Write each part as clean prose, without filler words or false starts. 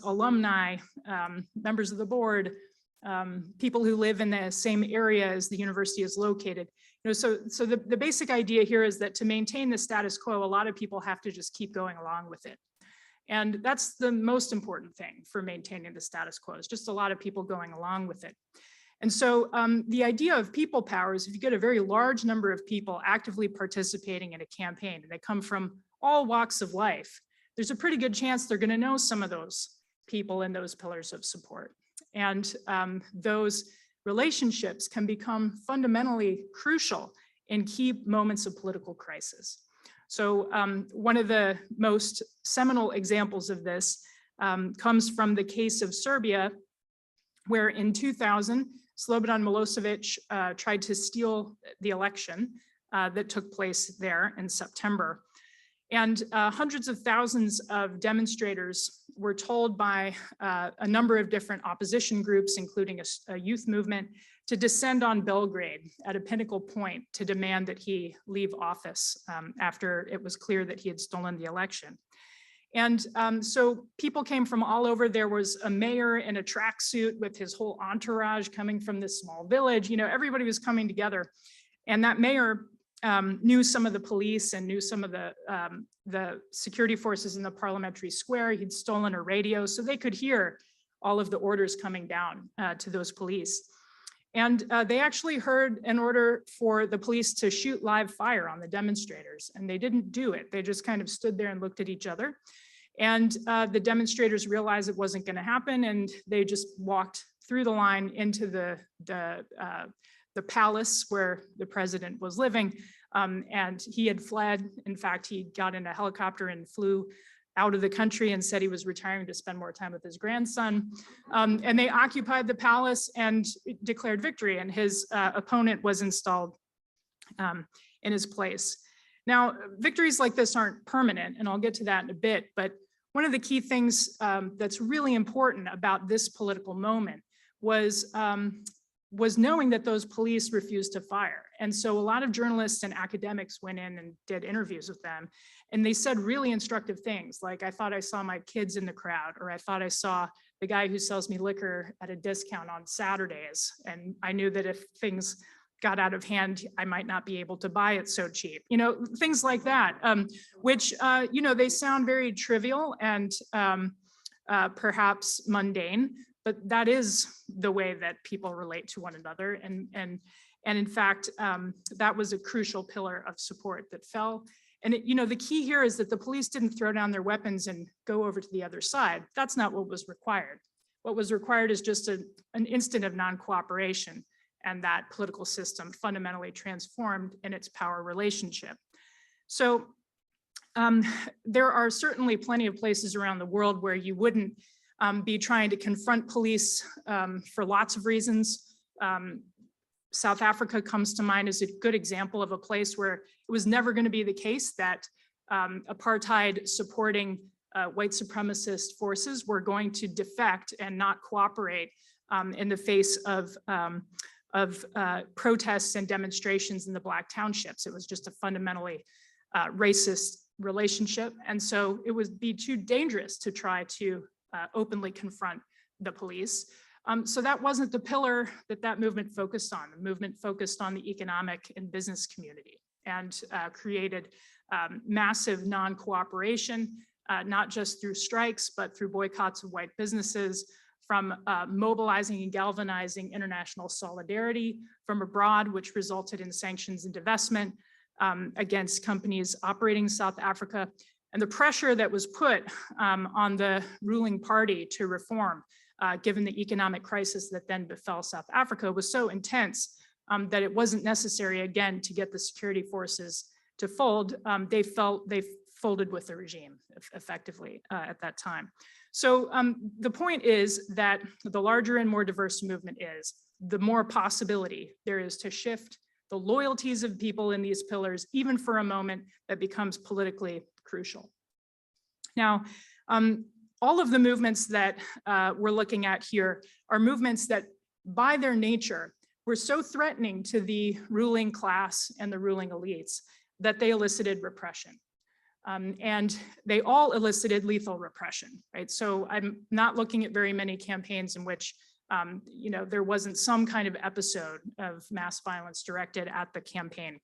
alumni, members of the board, people who live in the same area as the university is located. So the basic idea here is that to maintain the status quo, a lot of people have to just keep going along with it. And that's the most important thing for maintaining the status quo, is just a lot of people going along with it. And so the idea of people power is if you get a very large number of people actively participating in a campaign, and they come from all walks of life, there's a pretty good chance they're going to know some of those people and those pillars of support. And those relationships can become fundamentally crucial in key moments of political crisis. So one of the most seminal examples of this comes from the case of Serbia, where in 2000, Slobodan Milosevic tried to steal the election that took place there in September. And hundreds of thousands of demonstrators were told by a number of different opposition groups, including a youth movement, to descend on Belgrade at a pinnacle point to demand that he leave office after it was clear that he had stolen the election. And so people came from all over. There was a mayor in a tracksuit with his whole entourage coming from this small village. Everybody was coming together. And that mayor knew some of the police and knew some of the security forces in the parliamentary square. He'd stolen a radio, so they could hear all of the orders coming down to those police. And they actually heard an order for the police to shoot live fire on the demonstrators, and they didn't do it. They just kind of stood there and looked at each other. And the demonstrators realized it wasn't going to happen, and they just walked through the line into the palace where the president was living, and he had fled. In fact, he got in a helicopter and flew out of the country and said he was retiring to spend more time with his grandson. And they occupied the palace and declared victory, and his opponent was installed in his place. Now, victories like this aren't permanent, and I'll get to that in a bit, but one of the key things that's really important about this political moment was knowing that those police refused to fire. And so a lot of journalists and academics went in and did interviews with them, and they said really instructive things like, I thought I saw my kids in the crowd, or I thought I saw the guy who sells me liquor at a discount on Saturdays, and I knew that if things got out of hand, I might not be able to buy it so cheap. Things like that, which, they sound very trivial and perhaps mundane, but that is the way that people relate to one another. And in fact, that was a crucial pillar of support that fell. And the key here is that the police didn't throw down their weapons and go over to the other side. That's not what was required. What was required is just an instant of non-cooperation, and that political system fundamentally transformed in its power relationship. So there are certainly plenty of places around the world where you wouldn't be trying to confront police for lots of reasons. South Africa comes to mind as a good example of a place where it was never going to be the case that apartheid supporting white supremacist forces were going to defect and not cooperate in the face of protests and demonstrations in the Black townships. It was just a fundamentally racist relationship. And so it would be too dangerous to try to openly confront the police. So that wasn't the pillar that movement focused on. The movement focused on the economic and business community and created massive non-cooperation, not just through strikes, but through boycotts of white businesses, from mobilizing and galvanizing international solidarity from abroad, which resulted in sanctions and divestment against companies operating in South Africa. And the pressure that was put on the ruling party to reform, given the economic crisis that then befell South Africa, was so intense that it wasn't necessary, again, to get the security forces to fold. They folded with the regime effectively at that time. So the point is that the larger and more diverse movement is, the more possibility there is to shift the loyalties of people in these pillars, even for a moment, that becomes politically crucial. Now, all of the movements that we're looking at here are movements that, by their nature, were so threatening to the ruling class and the ruling elites that they elicited repression. And they all elicited lethal repression, right? So I'm not looking at very many campaigns in which there wasn't some kind of episode of mass violence directed at the campaign.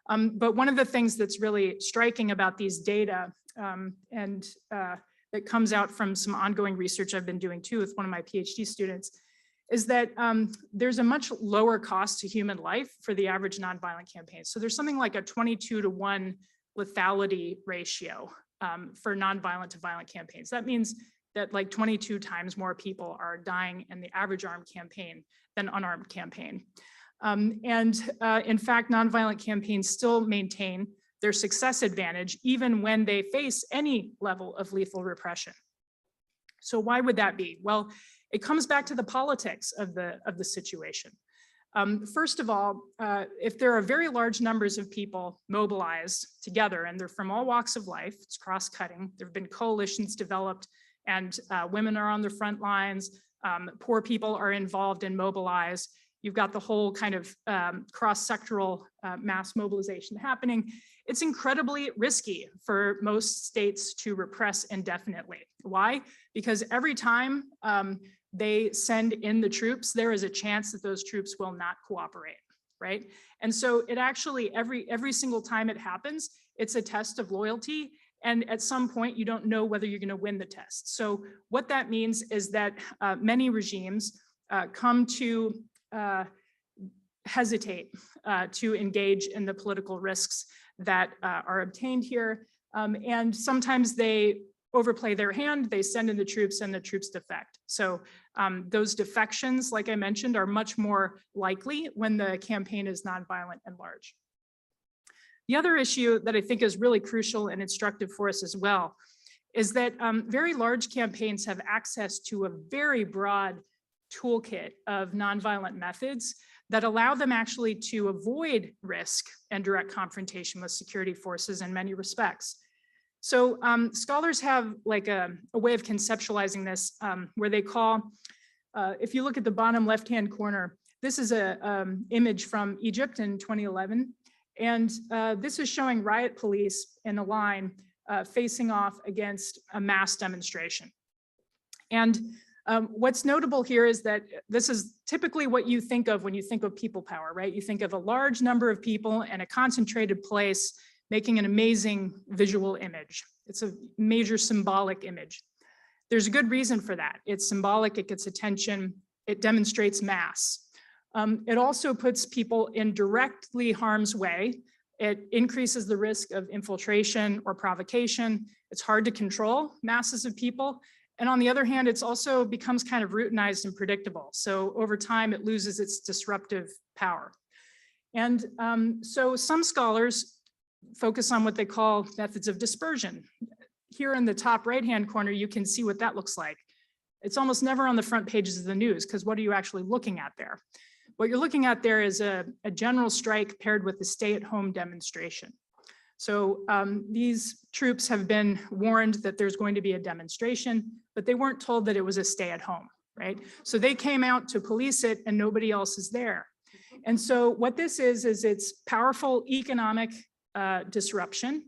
But one of the things that's really striking about these data that comes out from some ongoing research I've been doing too with one of my PhD students is that there's a much lower cost to human life for the average nonviolent campaign. So there's something like a 22-to-1 lethality ratio for nonviolent to violent campaigns. That means that like 22 times more people are dying in the average armed campaign than unarmed campaign. In fact, nonviolent campaigns still maintain their success advantage even when they face any level of lethal repression. So why would that be? Well, it comes back to the politics of the situation. First of all, if there are very large numbers of people mobilized together and they're from all walks of life, it's cross-cutting, there have been coalitions developed and women are on the front lines, poor people are involved and mobilized, you've got the whole kind of cross-sectoral mass mobilization happening. It's incredibly risky for most states to repress indefinitely. Why? Because every time they send in the troops, there is a chance that those troops will not cooperate, right? And so it actually, every single time it happens, it's a test of loyalty. And at some point, you don't know whether you're going to win the test. So what that means is that many regimes come to hesitate to engage in the political risks that are obtained here. And sometimes they overplay their hand, they send in the troops and the troops defect. So those defections, like I mentioned, are much more likely when the campaign is nonviolent and large. The other issue that I think is really crucial and instructive for us as well is that very large campaigns have access to a very broad toolkit of nonviolent methods that allow them actually to avoid risk and direct confrontation with security forces in many respects. So scholars have like a way of conceptualizing this where they call, if you look at the bottom left-hand corner, this is an image from Egypt in 2011. And this is showing riot police in a line facing off against a mass demonstration. And what's notable here is that this is typically what you think of when you think of people power, right? You think of a large number of people in a concentrated place making an amazing visual image. It's a major symbolic image. There's a good reason for that. It's symbolic, it gets attention, it demonstrates mass. It also puts people in directly harm's way. It increases the risk of infiltration or provocation. It's hard to control masses of people. And on the other hand, it's also becomes kind of routinized and predictable. So over time, it loses its disruptive power. And so some scholars focus on what they call methods of dispersion. Here in the top right-hand corner, you can see what that looks like. It's almost never on the front pages of the news because what are you actually looking at there? What you're looking at there is a general strike paired with a stay-at-home demonstration. So these troops have been warned that there's going to be a demonstration, but they weren't told that it was a stay-at-home, right? So they came out to police it and nobody else is there. And so what this is it's powerful economic disruption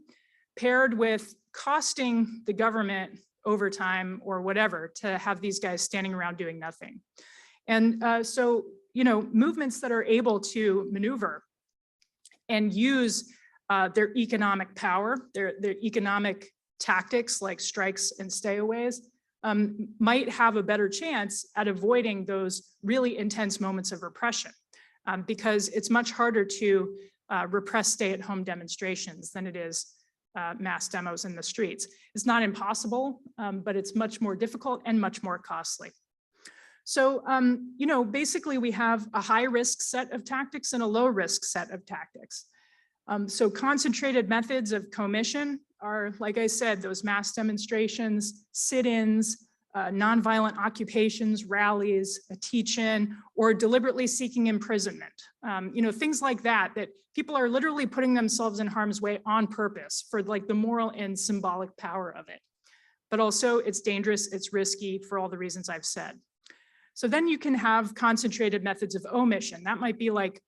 paired with costing the government overtime or whatever to have these guys standing around doing nothing. And so, movements that are able to maneuver and use their economic power, their economic tactics like strikes and stayaways might have a better chance at avoiding those really intense moments of repression because it's much harder to repress stay-at-home demonstrations than it is mass demos in the streets. It's not impossible, but it's much more difficult and much more costly. So, basically we have a high-risk set of tactics and a low-risk set of tactics. So concentrated methods of commission are, like I said, those mass demonstrations, sit-ins, nonviolent occupations, rallies, a teach-in, or deliberately seeking imprisonment. Things like that people are literally putting themselves in harm's way on purpose for like the moral and symbolic power of it. But also it's dangerous, it's risky for all the reasons I've said. So then you can have concentrated methods of omission. That might be like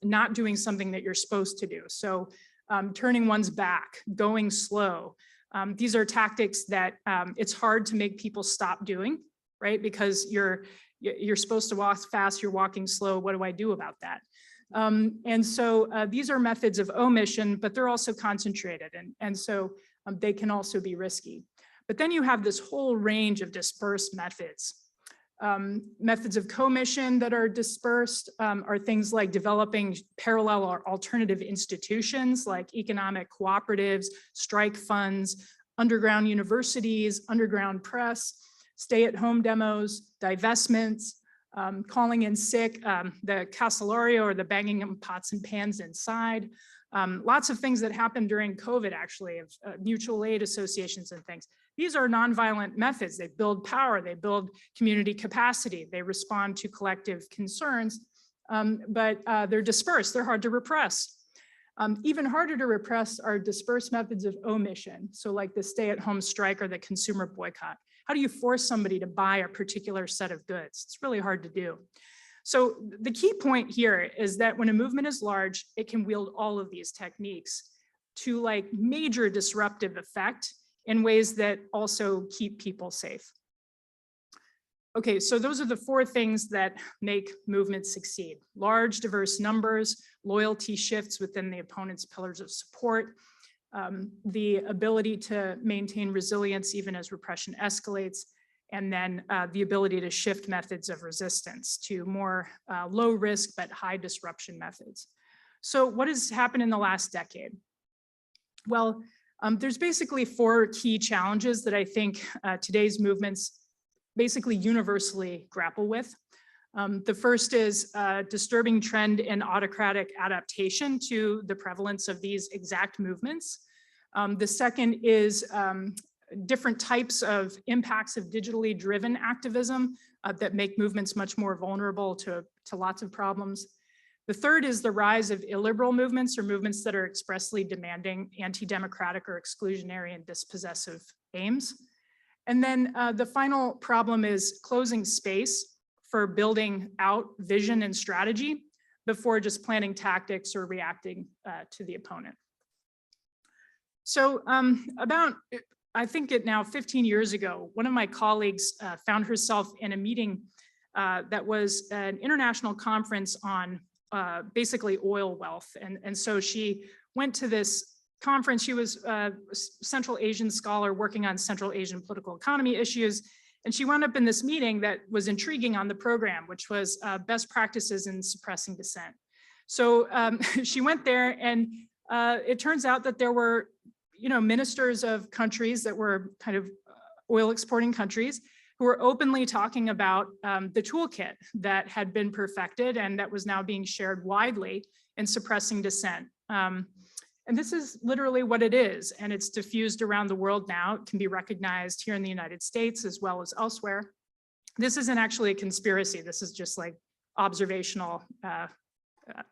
not doing something that you're supposed to do. So turning one's back, going slow. These are tactics that it's hard to make people stop doing, right? Because you're supposed to walk fast, you're walking slow. What do I do about that? And so these are methods of omission, but they're also concentrated, and so they can also be risky. But then you have this whole range of dispersed methods. Methods of commission that are dispersed are things like developing parallel or alternative institutions like economic cooperatives, strike funds, underground universities, underground press, stay-at-home demos, divestments, calling in sick, the casellario or the banging of pots and pans inside. Lots of things that happened during COVID, actually, of mutual aid associations and things. These are nonviolent methods. They build power, they build community capacity, they respond to collective concerns, but they're dispersed, they're hard to repress. Even harder to repress are dispersed methods of omission. So like the stay-at-home strike or the consumer boycott. How do you force somebody to buy a particular set of goods? It's really hard to do. So the key point here is that when a movement is large, it can wield all of these techniques to like major disruptive effect in ways that also keep people safe. Okay, so those are the 4 things that make movements succeed. Large, diverse numbers, loyalty shifts within the opponent's pillars of support, the ability to maintain resilience even as repression escalates, and then the ability to shift methods of resistance to more low risk but high disruption methods. So what has happened in the last decade? Well, there's basically 4 key challenges that I think today's movements basically universally grapple with. The first is a disturbing trend in autocratic adaptation to the prevalence of these exact movements. The second is different types of impacts of digitally driven activism that make movements much more vulnerable to lots of problems. The third is the rise of illiberal movements or movements that are expressly demanding anti-democratic or exclusionary and dispossessive aims. And then the final problem is closing space for building out vision and strategy before just planning tactics or reacting to the opponent. So I think now 15 years ago, one of my colleagues found herself in a meeting that was an international conference on basically oil wealth. And so she went to this conference. She was a Central Asian scholar working on Central Asian political economy issues. And she wound up in this meeting that was intriguing on the program, which was best practices in suppressing dissent. So she went there, and it turns out that there were, ministers of countries that were kind of oil exporting countries who were openly talking about the toolkit that had been perfected and that was now being shared widely in suppressing dissent. And this is literally what it is, and it's diffused around the world now. It can be recognized here in the United States as well as elsewhere. This isn't actually a conspiracy. This is just like observational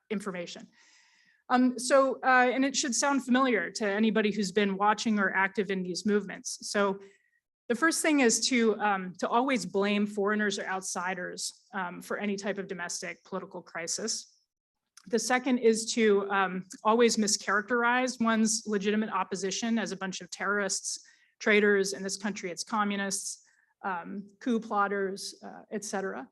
information. And it should sound familiar to anybody who's been watching or active in these movements. So the first thing is to always blame foreigners or outsiders for any type of domestic political crisis. The second is to always mischaracterize one's legitimate opposition as a bunch of terrorists, traitors. In this country, it's communists, coup plotters, et cetera.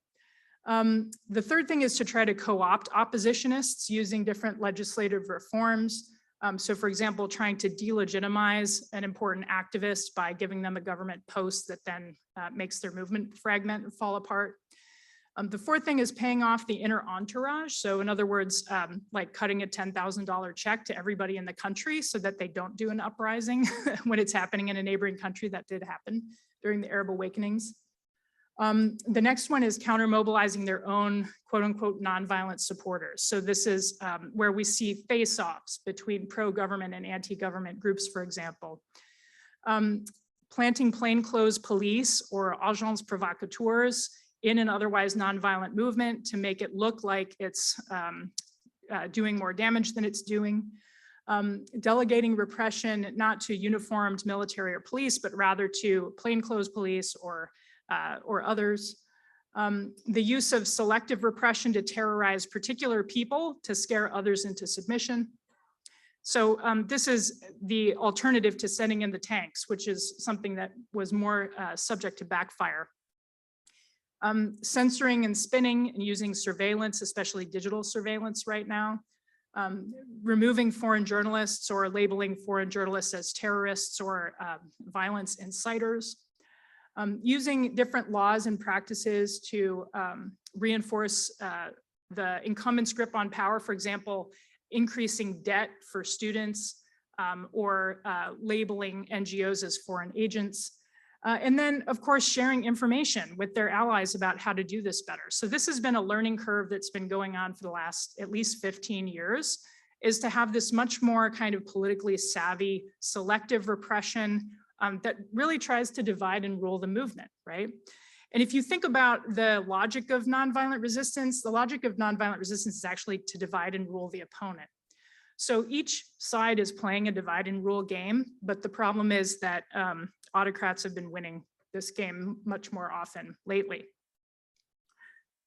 The third thing is to try to co-opt oppositionists using different legislative reforms. So for example, trying to delegitimize an important activist by giving them a government post that then makes their movement fragment and fall apart. The fourth thing is paying off the inner entourage. So in other words, like cutting a $10,000 check to everybody in the country so that they don't do an uprising when it's happening in a neighboring country. That did happen during the Arab awakenings. The next one is counter-mobilizing their own quote unquote nonviolent supporters. So this is where we see face-offs between pro-government and anti-government groups, for example. Planting plainclothes police or agents provocateurs in an otherwise nonviolent movement to make it look like it's doing more damage than it's doing. Delegating repression not to uniformed military or police, but rather to plainclothes police or others. The use of selective repression to terrorize particular people to scare others into submission. So this is the alternative to sending in the tanks, which is something that was more subject to backfire. Censoring and spinning and using surveillance, especially digital surveillance right now. Removing foreign journalists or labeling foreign journalists as terrorists or violence inciters. Using different laws and practices to reinforce the incumbent's grip on power, for example, increasing debt for students or labeling NGOs as foreign agents. And then, of course, sharing information with their allies about how to do this better. So this has been a learning curve that's been going on for the last at least 15 years, is to have this much more kind of politically savvy, selective repression that really tries to divide and rule the movement, right? And if you think about the logic of nonviolent resistance, the logic of nonviolent resistance is actually to divide and rule the opponent. So each side is playing a divide and rule game, but the problem is that autocrats have been winning this game much more often lately.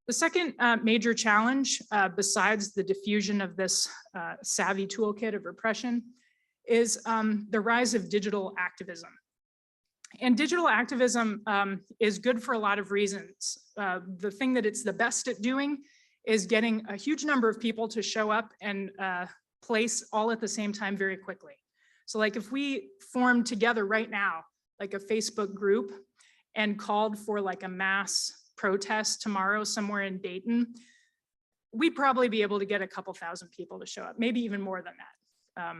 The second major challenge, besides the diffusion of this savvy toolkit of repression, is the rise of digital activism. And digital activism is good for a lot of reasons. The thing that it's the best at doing is getting a huge number of people to show up and place all at the same time very quickly. So like if we formed together right now, like a Facebook group and called for like a mass protest tomorrow somewhere in Dayton, we'd probably be able to get a couple thousand people to show up, maybe even more than that.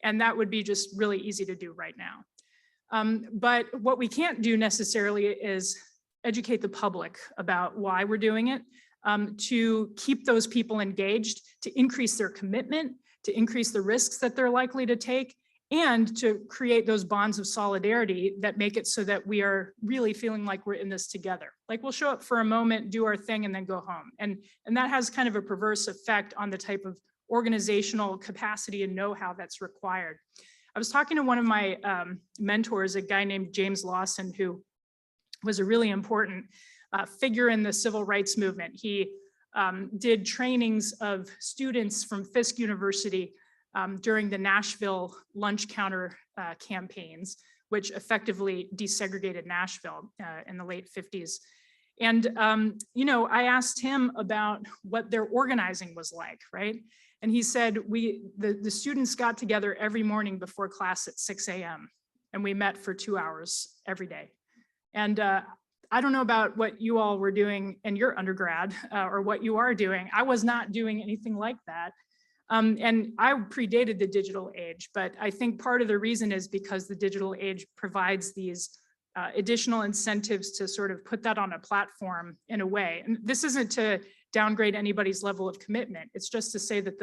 And that would be just really easy to do right now. But what we can't do necessarily is educate the public about why we're doing it, to keep those people engaged, to increase their commitment, to increase the risks that they're likely to take, and to create those bonds of solidarity that make it so that we are really feeling like we're in this together. Like we'll show up for a moment, do our thing, and then go home. And that has kind of a perverse effect on the type of organizational capacity and know-how that's required. I was talking to one of my mentors, a guy named James Lawson, who was a really important figure in the civil rights movement. He did trainings of students from Fisk University during the Nashville lunch counter campaigns, which effectively desegregated Nashville in the late 50s. And, you know, I asked him about what their organizing was like, right? And he said, the students got together every morning before class at 6 a.m. and we met for 2 hours every day. And I don't know about what you all were doing in your undergrad or what you are doing. I was not doing anything like that. And I predated the digital age, but I think part of the reason is because the digital age provides these additional incentives to sort of put that on a platform in a way. And this isn't to downgrade anybody's level of commitment. It's just to say that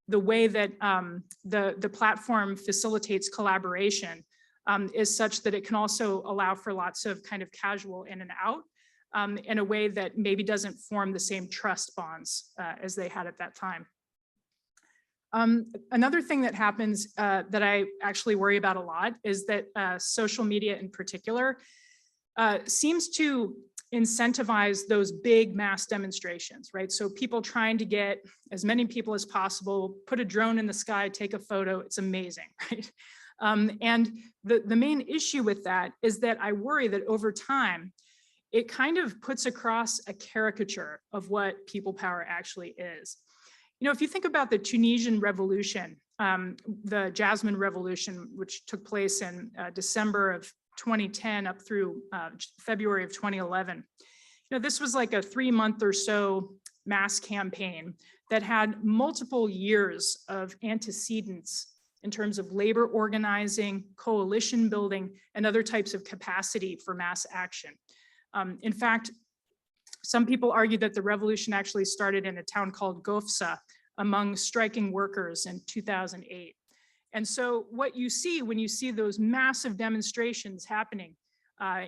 the way that the platform facilitates collaboration is such that it can also allow for lots of kind of casual in and out in a way that maybe doesn't form the same trust bonds as they had at that time. Another thing that happens that I actually worry about a lot is that social media in particular seems to incentivize those big mass demonstrations, right? So people trying to get as many people as possible, put a drone in the sky, take a photo, it's amazing, right? And the main issue with that is that I worry that over time, it kind of puts across a caricature of what people power actually is. You know, if you think about the Tunisian revolution, the Jasmine Revolution, which took place in December of 2010 up through February of 2011, you know, this was like a 3-month or so mass campaign that had multiple years of antecedents in terms of labor organizing, coalition building, and other types of capacity for mass action. In fact, some people argue that the revolution actually started in a town called Gofsa among striking workers in 2008. And so what you see when you see those massive demonstrations happening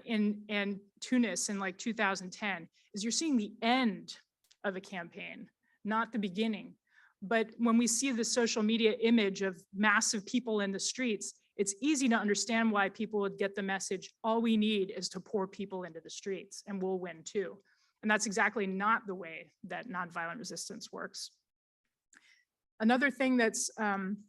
in Tunis in like 2010 is you're seeing the end of a campaign, not the beginning. But when we see the social media image of massive people in the streets, it's easy to understand why people would get the message, all we need is to pour people into the streets and we'll win too. And that's exactly not the way that nonviolent resistance works. Another thing that's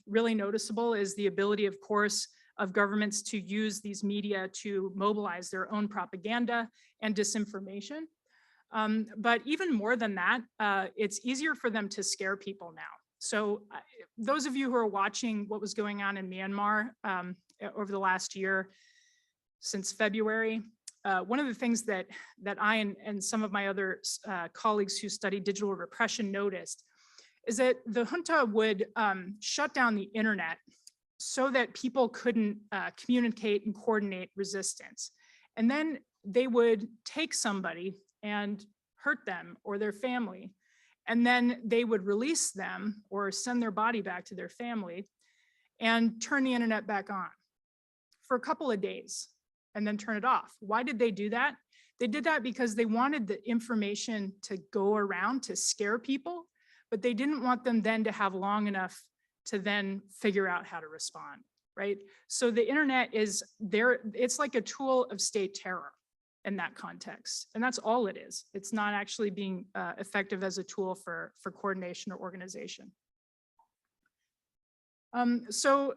really noticeable is the ability, of course, of governments to use these media to mobilize their own propaganda and disinformation. But even more than that, it's easier for them to scare people now. So those of you who are watching what was going on in Myanmar over the last year, since February, one of the things that I and some of my other colleagues who study digital repression noticed is that the junta would shut down the internet so that people couldn't communicate and coordinate resistance. And then they would take somebody and hurt them or their family. And then they would release them or send their body back to their family and turn the internet back on for a couple of days and then turn it off. Why did they do that? They did that because they wanted the information to go around to scare people, but they didn't want them then to have long enough to then figure out how to respond, right? So the internet is there, it's like a tool of state terror in that context. And that's all it is. It's not actually being effective as a tool for coordination or organization. So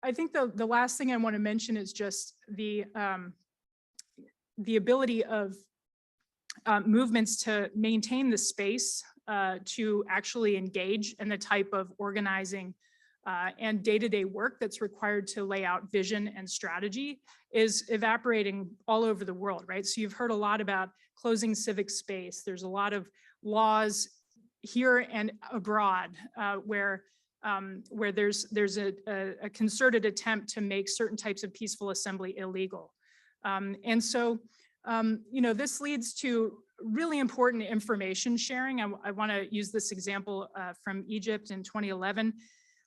I think the last thing I want to mention is just the ability of movements to maintain the space to actually engage in the type of organizing and day-to-day work that's required to lay out vision and strategy is evaporating all over the world, right? So you've heard a lot about closing civic space. There's a lot of laws here and abroad where there's a concerted attempt to make certain types of peaceful assembly illegal. And so, you know, this leads to really important information sharing. I want to use this example from Egypt in 2011,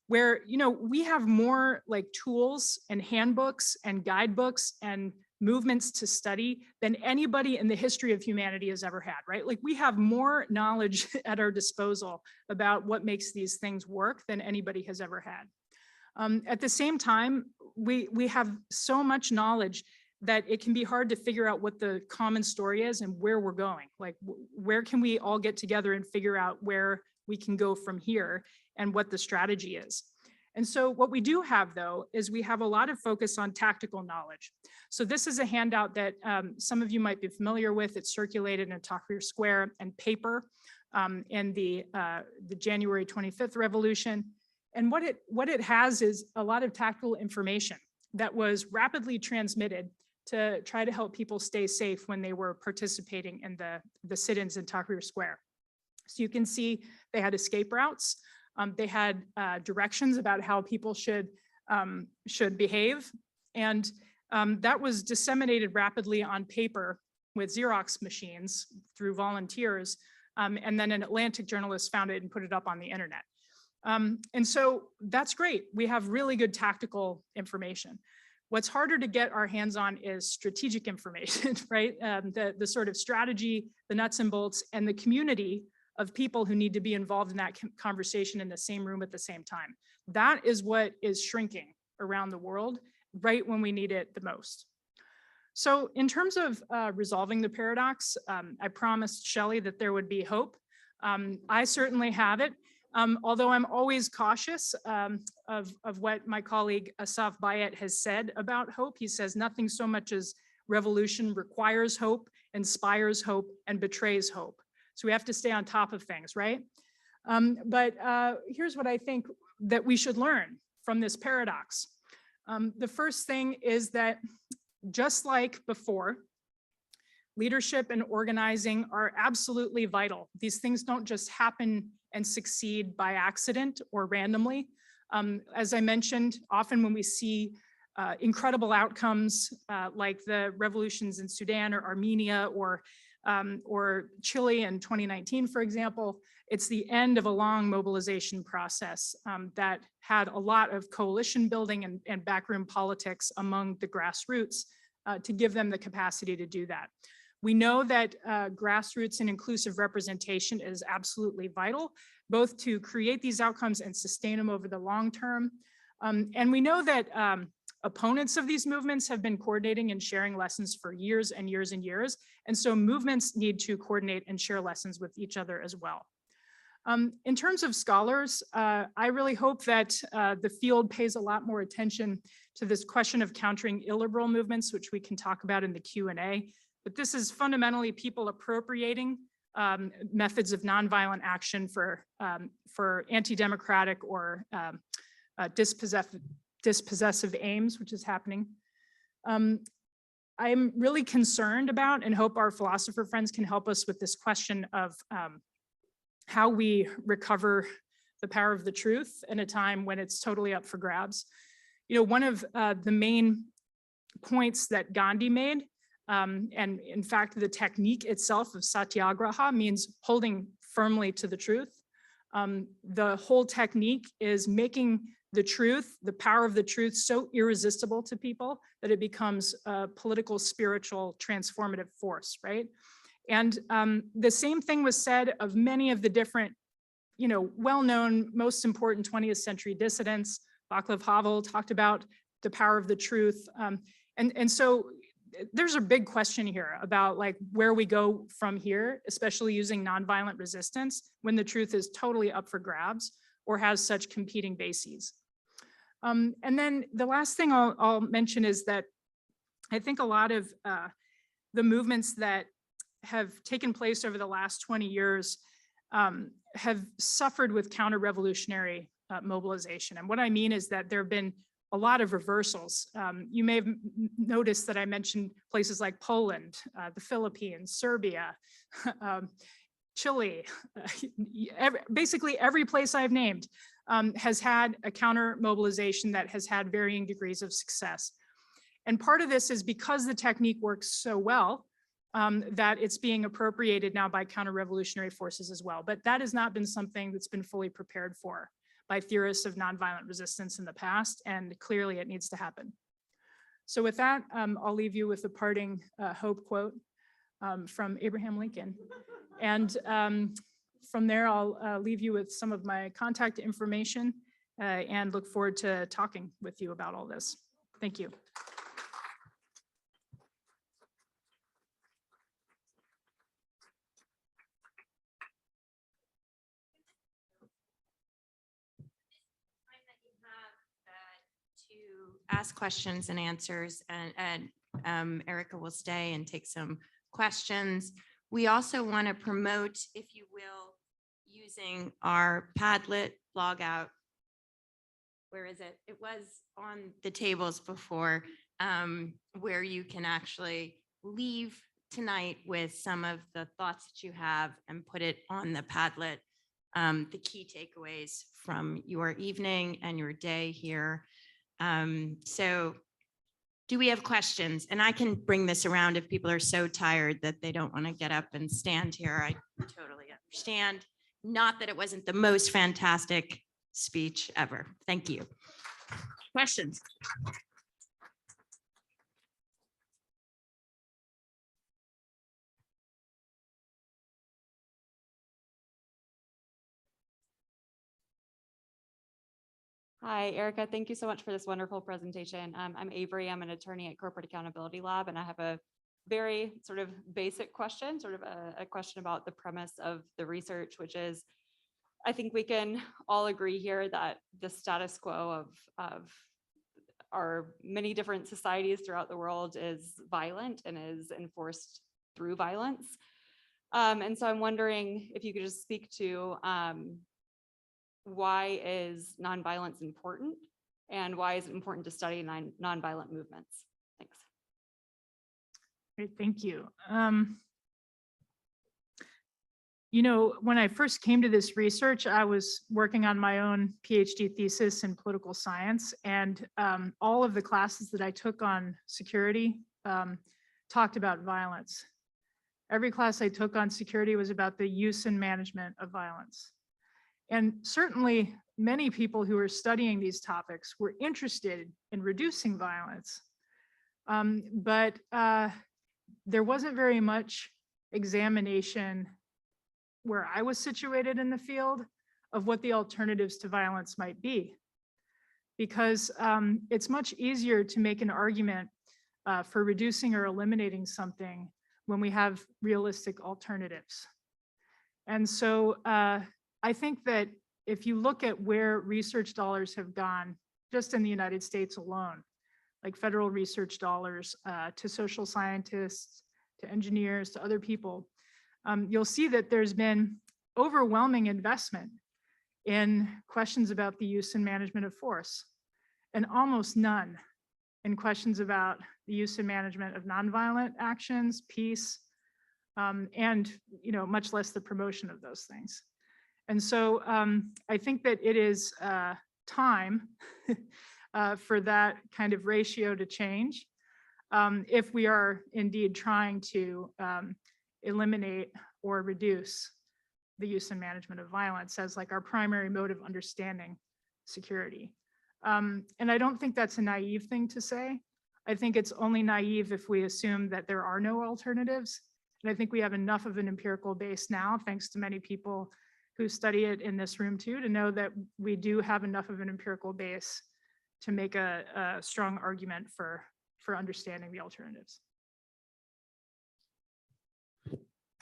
where, you know, we have more like tools and handbooks and guidebooks and movements to study than anybody in the history of humanity has ever had, right? Like we have more knowledge at our disposal about what makes these things work than anybody has ever had. At the same time, we have so much knowledge that it can be hard to figure out what the common story is and where we're going. Like where can we all get together and figure out where we can go from here and what the strategy is. And so what we do have though, is we have a lot of focus on tactical knowledge. So this is a handout that some of you might be familiar with. It's circulated in Tahrir Square and paper in the January 25th revolution. And what it has is a lot of tactical information that was rapidly transmitted to try to help people stay safe when they were participating in the sit-ins in Tahrir Square. So you can see they had escape routes. They had directions about how people should behave. And that was disseminated rapidly on paper with Xerox machines through volunteers. And then an Atlantic journalist found it and put it up on the internet. And so that's great. We have really good tactical information. What's harder to get our hands on is strategic information, right? The sort of strategy, the nuts and bolts, and the community of people who need to be involved in that conversation in the same room at the same time. That is what is shrinking around the world right when we need it the most. So in terms of resolving the paradox, I promised Shelley that there would be hope. I certainly have it, although I'm always cautious of what my colleague Asaf Bayat has said about hope. He says nothing so much as revolution requires hope, inspires hope, and betrays hope. So we have to stay on top of things, right? But here's what I think that we should learn from this paradox. The first thing is that just like before, leadership and organizing are absolutely vital. These things don't just happen and succeed by accident or randomly. As I mentioned, often when we see incredible outcomes like the revolutions in Sudan or Armenia or Chile in 2019, for example, it's the end of a long mobilization process that had a lot of coalition building and backroom politics among the grassroots to give them the capacity to do that. We know that grassroots and inclusive representation is absolutely vital, both to create these outcomes and sustain them over the long term. And we know that opponents of these movements have been coordinating and sharing lessons for years and years and years. And so movements need to coordinate and share lessons with each other as well. In terms of scholars, I really hope that the field pays a lot more attention to this question of countering illiberal movements, which we can talk about in the Q&A. But this is fundamentally people appropriating methods of nonviolent action for anti-democratic or dispossessive aims, which is happening. I'm really concerned about and hope our philosopher friends can help us with this question of how we recover the power of the truth in a time when it's totally up for grabs. You know, one of the main points that Gandhi made, and in fact, the technique itself of satyagraha means holding firmly to the truth. The whole technique is making the truth, the power of the truth, so irresistible to people that it becomes a political, spiritual, transformative force, right? And the same thing was said of many of the different, you know, well-known, most important 20th century dissidents. Václav Havel talked about the power of the truth. And so there's a big question here about like where we go from here, especially using nonviolent resistance when the truth is totally up for grabs or has such competing bases. And then the last thing I'll mention is that I think a lot of the movements that have taken place over the last 20 years have suffered with counter-revolutionary mobilization. And what I mean is that there have been a lot of reversals. You may have noticed that I mentioned places like Poland, the Philippines, Serbia, Chile, basically every place I've named has had a counter mobilization that has had varying degrees of success. And part of this is because the technique works so well that it's being appropriated now by counter-revolutionary forces as well. But that has not been something that's been fully prepared for by theorists of nonviolent resistance in the past, and clearly it needs to happen. So with that, I'll leave you with a parting hope quote from Abraham Lincoln. And from there, I'll leave you with some of my contact information and look forward to talking with you about all this. Thank you. Ask questions and answers, and Erica will stay and take some questions. We also want to promote, if you will, using our Padlet blog out. Where is it? It was on the tables before, where you can actually leave tonight with some of the thoughts that you have and put it on the Padlet, the key takeaways from your evening and your day here. So do we have questions? And I can bring this around if people are so tired that they don't want to get up and stand here. I totally understand. Not that it wasn't the most fantastic speech ever. Thank you. Questions? Hi, Erica. Thank you so much for this wonderful presentation. I'm Avery. I'm an attorney at Corporate Accountability Lab, and I have a very sort of basic question, sort of a question about the premise of the research, which is, I think we can all agree here that the status quo of our many different societies throughout the world is violent and is enforced through violence. And so I'm wondering if you could just speak to why is nonviolence important, and why is it important to study nonviolent movements? Thanks. Great, thank you. You know, when I first came to this research, I was working on my own PhD thesis in political science, and all of the classes that I took on security talked about violence. Every class I took on security was about the use and management of violence. And certainly many people who were studying these topics were interested in reducing violence. But there wasn't very much examination where I was situated in the field of what the alternatives to violence might be. Because it's much easier to make an argument for reducing or eliminating something when we have realistic alternatives. And so I think that if you look at where research dollars have gone, just in the United States alone, like federal research dollars to social scientists, to engineers, to other people, you'll see that there's been overwhelming investment in questions about the use and management of force, and almost none in questions about the use and management of nonviolent actions, peace, and much less the promotion of those things. And so I think that it is time for that kind of ratio to change if we are indeed trying to eliminate or reduce the use and management of violence as like our primary mode of understanding security. And I don't think that's a naive thing to say. I think it's only naive if we assume that there are no alternatives. And I think we have enough of an empirical base now, thanks to many people who study it in this room too, to know that we do have enough of an empirical base to make a strong argument for understanding the alternatives.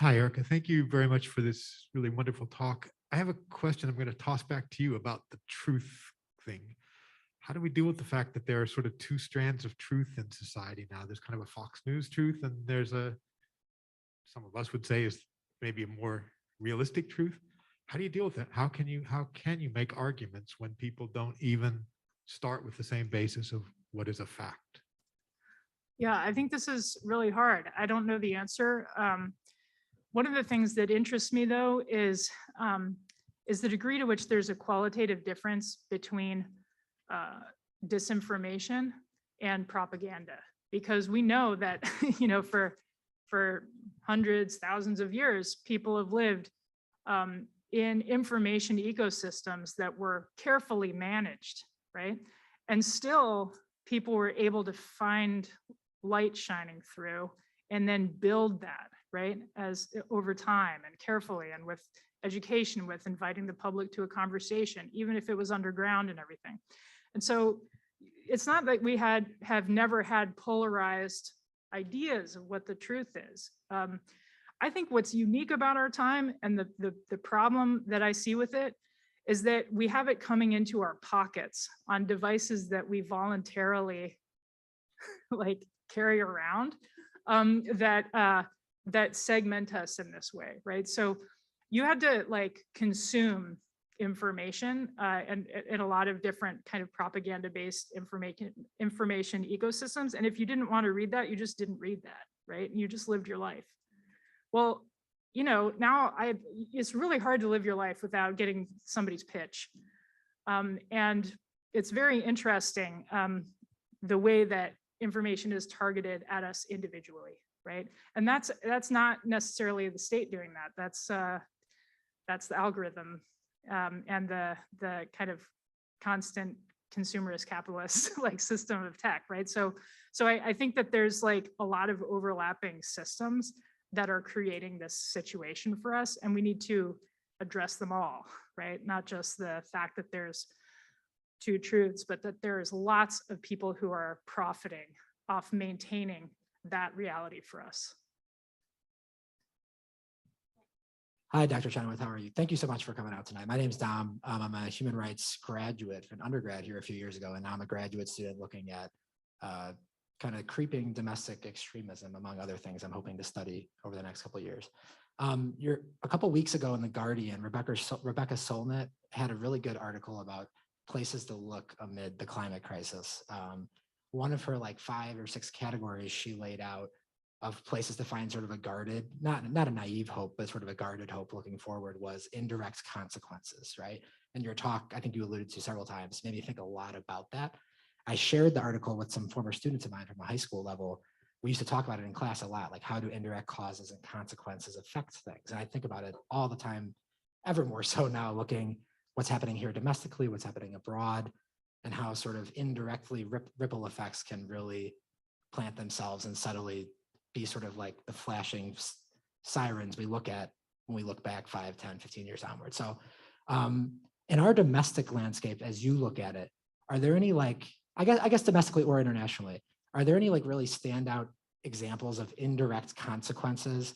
Hi, Erica. Thank you very much for this really wonderful talk. I have a question I'm going to toss back to you about the truth thing. How do we deal with the fact that there are sort of two strands of truth in society now? There's kind of a Fox News truth, and there's some of us would say is maybe a more realistic truth. How do you deal with that? How can you make arguments when people don't even start with the same basis of what is a fact? Yeah, I think this is really hard. I don't know the answer. One of the things that interests me though is the degree to which there's a qualitative difference between disinformation and propaganda, because we know that for hundreds, thousands of years, people have lived in information ecosystems that were carefully managed, right? And still people were able to find light shining through and then build that, right? As over time and carefully and with education, with inviting the public to a conversation, even if it was underground and everything. And so it's not that we have never had polarized ideas of what the truth is. I think what's unique about our time and the problem that I see with it is that we have it coming into our pockets on devices that we voluntarily like carry around that segment us in this way, right? So you had to like consume information and in a lot of different kind of propaganda-based information ecosystems. And if you didn't want to read that, you just didn't read that, right? And you just lived your life. Well, now it's really hard to live your life without getting somebody's pitch. And it's very interesting the way that information is targeted at us individually, right? And that's not necessarily the state doing that. That's the algorithm and the kind of constant consumerist capitalist like system of tech, right? So I think that there's like a lot of overlapping systems that are creating this situation for us, and we need to address them all, right? Not just the fact that there's two truths, but that there's lots of people who are profiting off maintaining that reality for us. Hi, Dr. Chenoweth, how are you? Thank you so much for coming out tonight. My name is Dom. I'm a human rights graduate, an undergrad here a few years ago, and now I'm a graduate student looking at kind of creeping domestic extremism, among other things I'm hoping to study over the next couple of years. A couple of weeks ago in The Guardian, Rebecca Solnit had a really good article about places to look amid the climate crisis. One of her like 5 or 6 categories she laid out of places to find sort of a guarded, not a naive hope, but sort of a guarded hope looking forward was indirect consequences, right? And your talk, I think you alluded to several times, made me think a lot about that. I shared the article with some former students of mine from a high school level. We used to talk about it in class a lot, like how do indirect causes and consequences affect things? And I think about it all the time, ever more so now, looking what's happening here domestically, what's happening abroad, and how sort of indirectly ripple effects can really plant themselves and subtly be sort of like the flashing sirens we look at when we look back 5, 10, 15 years onward. So in our domestic landscape, as you look at it, are there any like, I guess domestically or internationally, are there any like really standout examples of indirect consequences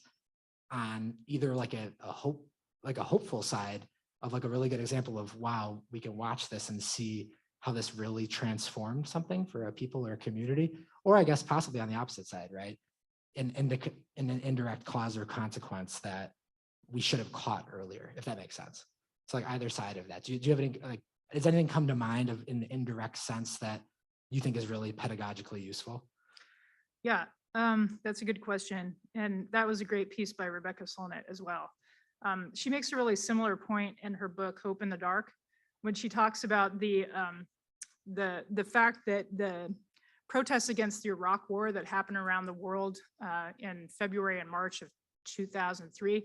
on either like a hopeful side of like a really good example of, wow, we can watch this and see how this really transformed something for a people or a community, or I guess possibly on the opposite side, right? In an indirect cause or consequence that we should have caught earlier, if that makes sense. So like either side of that. Do you have any, like, does anything come to mind of in the indirect sense that you think is really pedagogically useful? Yeah, that's a good question. And that was a great piece by Rebecca Solnit as well. She makes a really similar point in her book, Hope in the Dark, when she talks about the fact that the protests against the Iraq War that happened around the world in February and March of 2003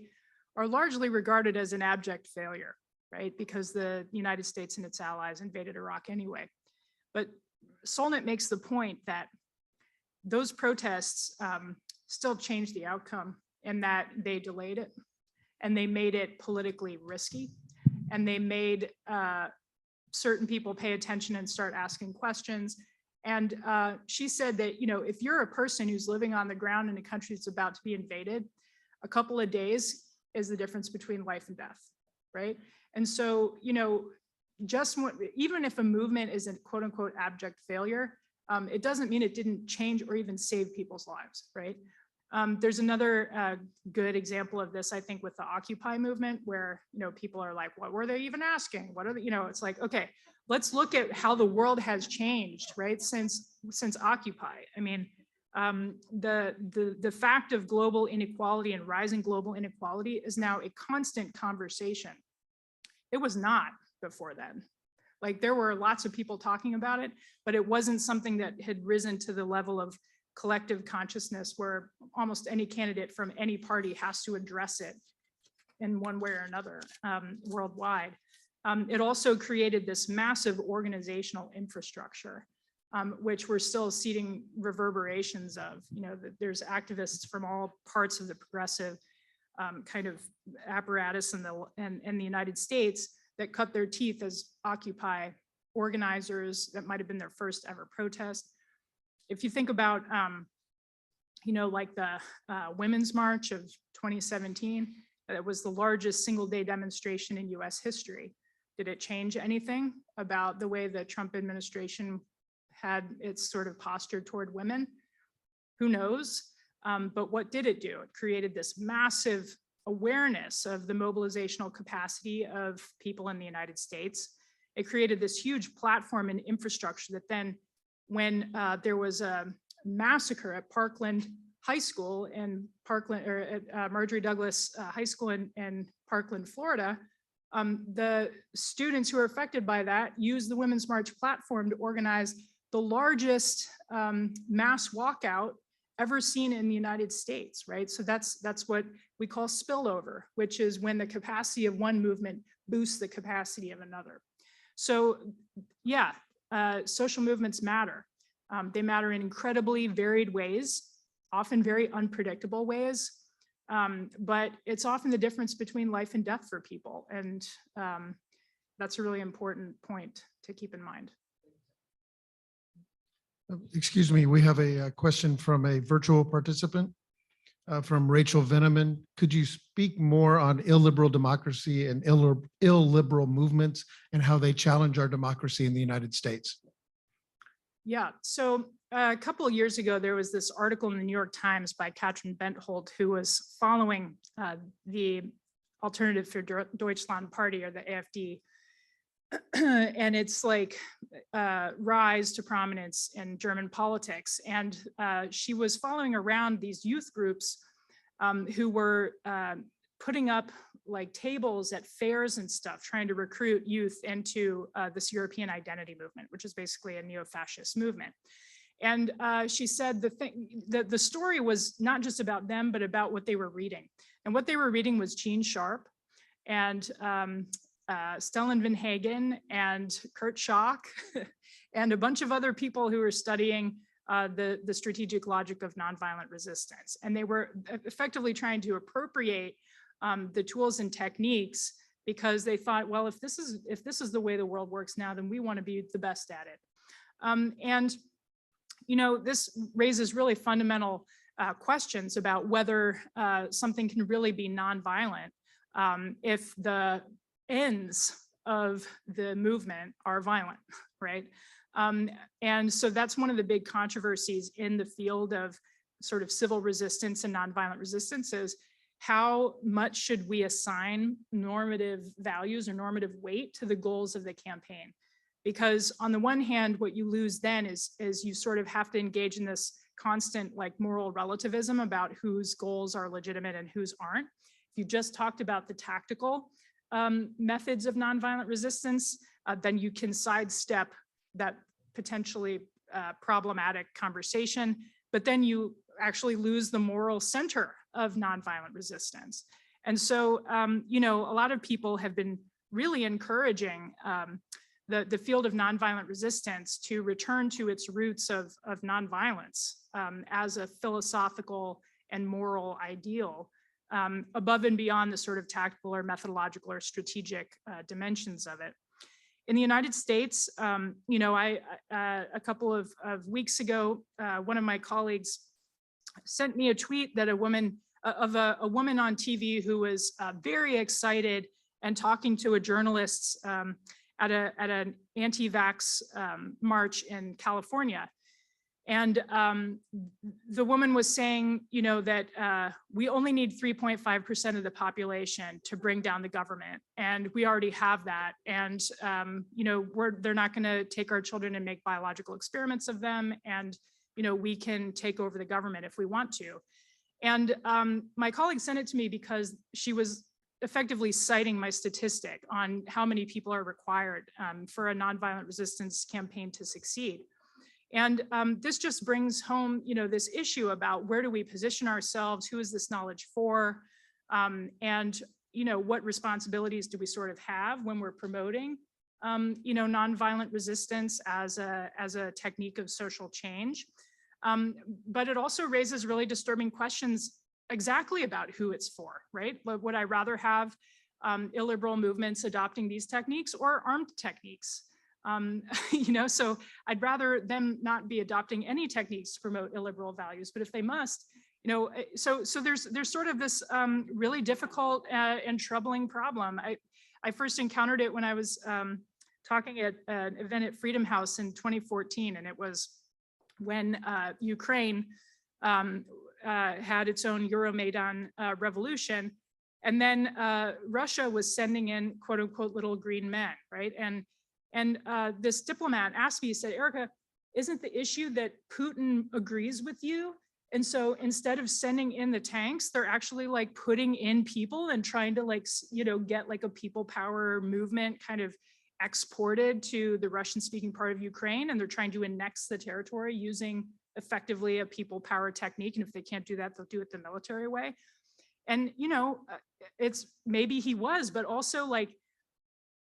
are largely regarded as an abject failure, right? Because the United States and its allies invaded Iraq anyway. But Solnit makes the point that those protests still changed the outcome in that they delayed it and they made it politically risky and they made certain people pay attention and start asking questions. And she said that, you know, if you're a person who's living on the ground in a country that's about to be invaded, a couple of days is the difference between life and death, right? And so, you know, even if a movement is a quote unquote abject failure, it doesn't mean it didn't change or even save people's lives, right? There's another good example of this, I think, with the Occupy movement, where, you know, people are like, what were they even asking? What are the, you know, it's like, okay, let's look at how the world has changed, right? Since Occupy. I mean, the fact of global inequality and rising global inequality is now a constant conversation. It was not before then. Like, there were lots of people talking about it, but it wasn't something that had risen to the level of collective consciousness where almost any candidate from any party has to address it in one way or another worldwide. It also created this massive organizational infrastructure, which we're still seeing reverberations of. You know, there's activists from all parts of the progressive kind of apparatus in the United States that cut their teeth as Occupy organizers. That might have been their first ever protest. If you think about, you know, like the Women's March of 2017, it was the largest single day demonstration in US history. Did it change anything about the way the Trump administration had its sort of posture toward women? Who knows? But what did it do? It created this massive awareness of the mobilizational capacity of people in the United States. It created this huge platform and infrastructure that then, when there was a massacre at Parkland High School in Parkland, or at Marjorie Douglas High School in Parkland, Florida, the students who were affected by that used the Women's March platform to organize the largest mass walkout ever seen in the United States, right? So that's what we call spillover, which is when the capacity of one movement boosts the capacity of another. So yeah, social movements matter. They matter in incredibly varied ways, often very unpredictable ways, but it's often the difference between life and death for people. And that's a really important point to keep in mind. Excuse me, we have a question from a virtual participant from Rachel Veneman. Could you speak more on illiberal democracy and illiberal movements and how they challenge our democracy in the United States? Yeah, so a couple of years ago, there was this article in the New York Times by Katrin Benthold, who was following the Alternative for Deutschland Party, or the AfD, and it's like rise to prominence in German politics. And she was following around these youth groups who were putting up like tables at fairs and stuff, trying to recruit youth into this European identity movement, which is basically a neo-fascist movement. And she said the story was not just about them, but about what they were reading. And what they were reading was Gene Sharp and Stellan Van Hagen and Kurt Schock and a bunch of other people who were studying the strategic logic of nonviolent resistance. And they were effectively trying to appropriate the tools and techniques, because they thought, well, if this is the way the world works now, then we want to be the best at it. And you know, this raises really fundamental questions about whether something can really be nonviolent if the ends of the movement are violent, right? And so that's one of the big controversies in the field of sort of civil resistance and nonviolent resistance is how much should we assign normative values or normative weight to the goals of the campaign? Because on the one hand, what you lose then is you sort of have to engage in this constant like moral relativism about whose goals are legitimate and whose aren't. If you just talked about the tactical methods of nonviolent resistance, then you can sidestep that potentially problematic conversation, but then you actually lose the moral center of nonviolent resistance. And so, you know, a lot of people have been really encouraging the field of nonviolent resistance to return to its roots of nonviolence as a philosophical and moral ideal above and beyond the sort of tactical or methodological or strategic dimensions of it. In the United States, you know, a couple of weeks ago, one of my colleagues sent me a tweet that a woman on TV who was very excited and talking to a journalist at an anti-vax march in California. And the woman was saying, you know, that we only need 3.5% of the population to bring down the government. And we already have that. And, you know, they're not going to take our children and make biological experiments of them. And, you know, we can take over the government if we want to. And my colleague sent it to me because she was effectively citing my statistic on how many people are required for a nonviolent resistance campaign to succeed. And this just brings home, you know, this issue about where do we position ourselves, who is this knowledge for, and, you know, what responsibilities do we sort of have when we're promoting, you know, nonviolent resistance as a technique of social change. But it also raises really disturbing questions exactly about who it's for, right? Would I rather have illiberal movements adopting these techniques or armed techniques? You know, so I'd rather them not be adopting any techniques to promote illiberal values, but if they must, you know, so there's sort of this really difficult and troubling problem. I first encountered it when I was talking at an event at Freedom House in 2014, and it was when Ukraine had its own Euromaidan revolution, and then Russia was sending in quote unquote little green men, right? And this diplomat asked me, he said, Erica, isn't the issue that Putin agrees with you? And so instead of sending in the tanks, they're actually like putting in people and trying to like, you know, get like a people power movement kind of exported to the Russian speaking part of Ukraine. And they're trying to annex the territory using effectively a people power technique. And if they can't do that, they'll do it the military way. And, you know, it's maybe he was, but also like,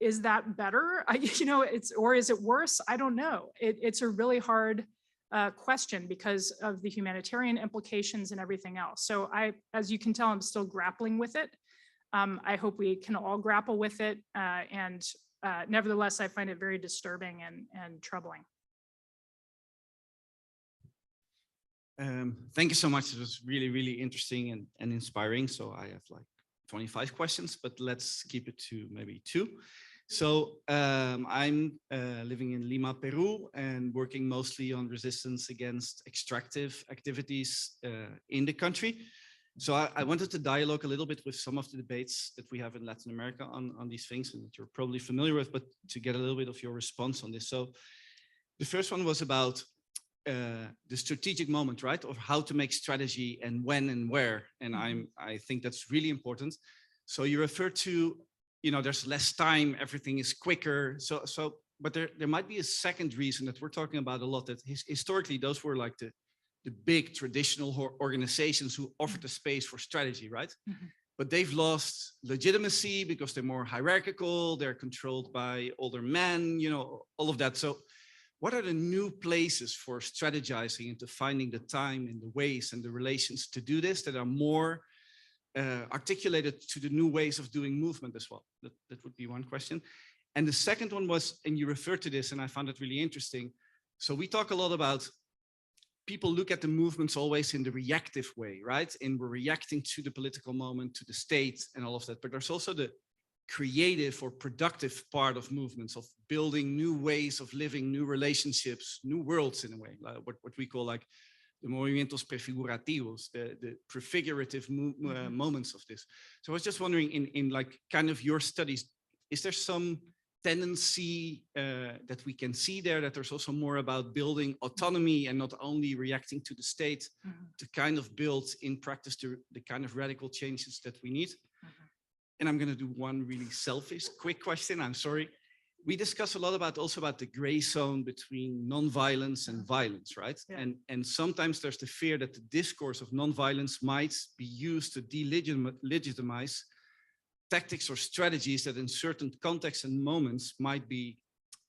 is that better? You know, or is it worse? I don't know. It's a really hard question because of the humanitarian implications and everything else. So as you can tell, I'm still grappling with it. I hope we can all grapple with it. And nevertheless, I find it very disturbing and troubling. Thank you so much. It was really, really interesting and inspiring. So I have like 25 questions, but let's keep it to maybe 2. So I'm living in Lima, Peru, and working mostly on resistance against extractive activities in the country. So I wanted to dialogue a little bit with some of the debates that we have in Latin America on these things, and that you're probably familiar with, but to get a little bit of your response on this. So the first one was about the strategic moment, right? Of how to make strategy and when and where. And I think that's really important. So you refer to, you know, there's less time, everything is quicker. But there might be a second reason that we're talking about a lot, that historically those were like the big traditional organizations who offered a space for strategy, right? Mm-hmm. But they've lost legitimacy because they're more hierarchical, they're controlled by older men, you know, all of that. So what are the new places for strategizing and to finding the time and the ways and the relations to do this that are more articulated to the new ways of doing movement as well? That would be one question. And the second one was, and you referred to this, and I found it really interesting. So we talk a lot about people look at the movements always in the reactive way, right? And we're reacting to the political moment, to the state and all of that. But there's also the creative or productive part of movements, of building new ways of living, new relationships, new worlds in a way, like what we call like the movimientos prefigurativos, the prefigurative moments of this. So I was just wondering, in like kind of your studies, is there some tendency that we can see there, that there's also more about building autonomy and not only reacting to the state, to kind of build in practice the kind of radical changes that we need? And I'm going to do one really selfish quick question. I'm sorry. We discuss a lot about the gray zone between nonviolence and violence, right? Yeah. And sometimes there's the fear that the discourse of nonviolence might be used to delegitimize tactics or strategies that in certain contexts and moments might be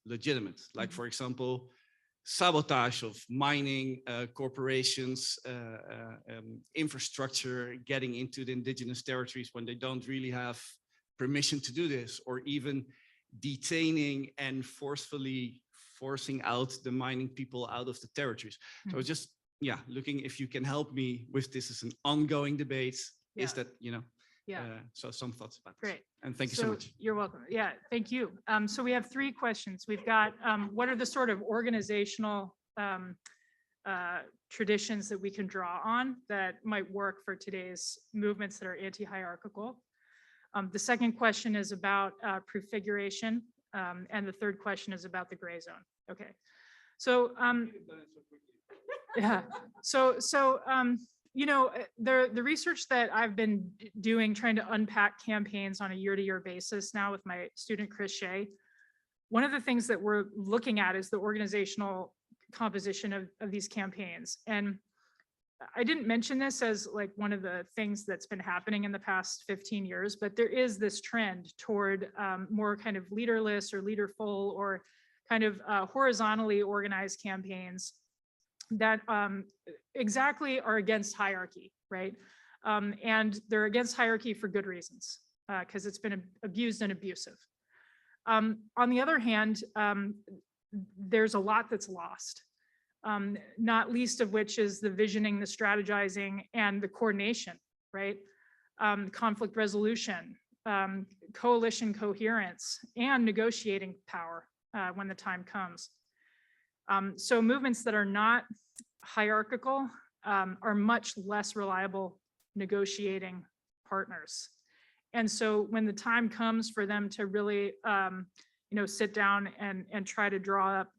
legitimate. Like, for example, sabotage of mining corporations, infrastructure, getting into the indigenous territories when they don't really have permission to do this, or even detaining and forcefully forcing out the mining people out of the territories. So just, looking if you can help me with this as an ongoing debate, is that, so some thoughts about this. Great. And thank you so much. You're welcome. Yeah, thank you. So we have 3 questions. We've got what are the sort of organizational traditions that we can draw on that might work for today's movements that are anti-hierarchical? The second question is about prefiguration, and the third question is about the gray zone. Okay. So yeah. The research that I've been doing, trying to unpack campaigns on a year-to-year basis now with my student Chris Shea, one of the things that we're looking at is the organizational composition of these campaigns. And I didn't mention this as like one of the things that's been happening in the past 15 years, but there is this trend toward more kind of leaderless or leaderful or kind of horizontally organized campaigns that exactly are against hierarchy, right? And they're against hierarchy for good reasons, because it's been abused and abusive. On the other hand, there's a lot that's lost, not least of which is the visioning, the strategizing, and the coordination, right? Conflict resolution, coalition coherence, and negotiating power when the time comes. So movements that are not hierarchical are much less reliable negotiating partners. And so when the time comes for them to really, sit down and try to draw up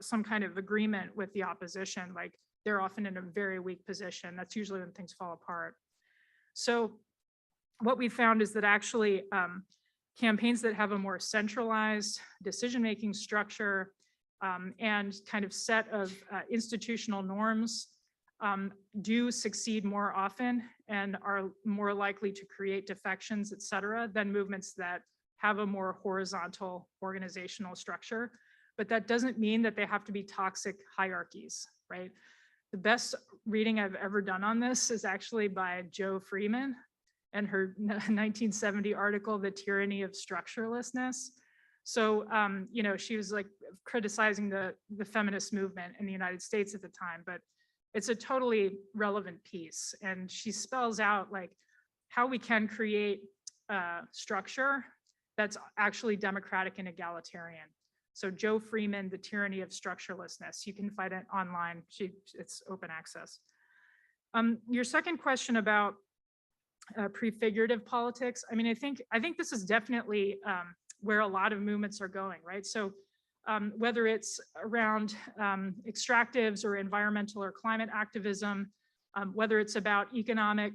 some kind of agreement with the opposition, like they're often in a very weak position. That's usually when things fall apart. So what we found is that actually campaigns that have a more centralized decision-making structure and kind of set of institutional norms do succeed more often and are more likely to create defections, et cetera, than movements that have a more horizontal organizational structure. But that doesn't mean that they have to be toxic hierarchies, right? The best reading I've ever done on this is actually by Jo Freeman and her 1970 article, The Tyranny of Structurelessness. So, she was like criticizing the feminist movement in the United States at the time, but it's a totally relevant piece. And she spells out like how we can create structure that's actually democratic and egalitarian. So Jo Freeman, The Tyranny of Structurelessness, you can find it online. It's open access. Your second question about prefigurative politics. I mean, I think this is definitely where a lot of movements are going, right? So whether it's around extractives or environmental or climate activism, whether it's about economic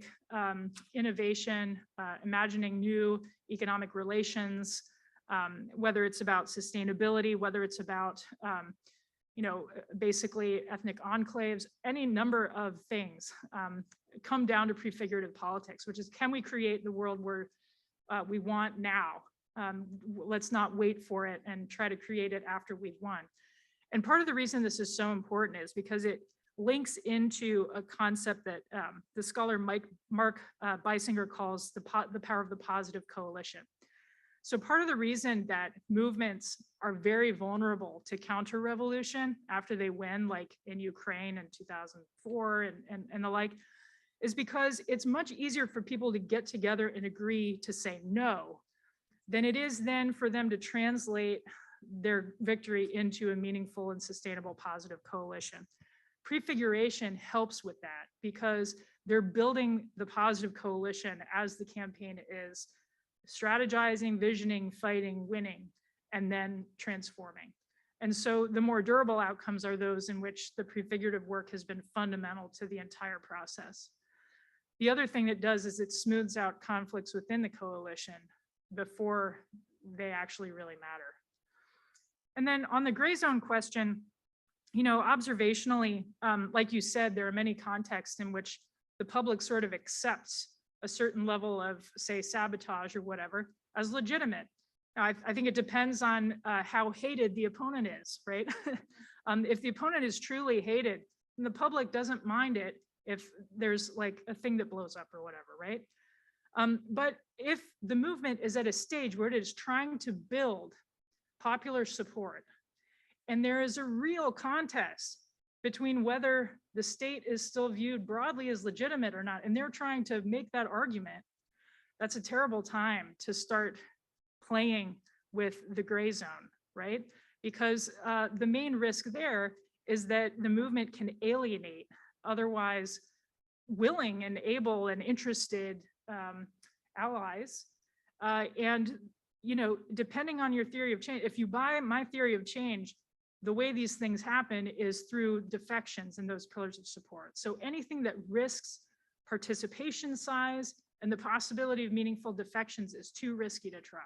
innovation, imagining new economic relations, whether it's about sustainability, whether it's about, basically ethnic enclaves, any number of things come down to prefigurative politics, which is, can we create the world where we want now? Let's not wait for it and try to create it after we've won. And part of the reason this is so important is because it links into a concept that the scholar Mark Beisinger calls the power of the positive coalition. So part of the reason that movements are very vulnerable to counter-revolution after they win, like in Ukraine in 2004 and the like, is because it's much easier for people to get together and agree to say no than it is then for them to translate their victory into a meaningful and sustainable positive coalition. Prefiguration helps with that because they're building the positive coalition as the campaign is strategizing, visioning, fighting, winning, and then transforming. And so the more durable outcomes are those in which the prefigurative work has been fundamental to the entire process. The other thing it does is it smooths out conflicts within the coalition before they actually really matter. And then on the gray zone question, you know, observationally, like you said, there are many contexts in which the public sort of accepts a certain level of, say, sabotage or whatever as legitimate. Now, I think it depends on how hated the opponent is, right? If the opponent is truly hated, then the public doesn't mind it if there's like a thing that blows up or whatever, right? But if the movement is at a stage where it is trying to build popular support, and there is a real contest between whether the state is still viewed broadly as legitimate or not, and they're trying to make that argument, that's a terrible time to start playing with the gray zone, right? Because the main risk there is that the movement can alienate otherwise willing and able and interested allies. And, you know, depending on your theory of change, if you buy my theory of change, the way these things happen is through defections in those pillars of support. So anything that risks participation size and the possibility of meaningful defections is too risky to try.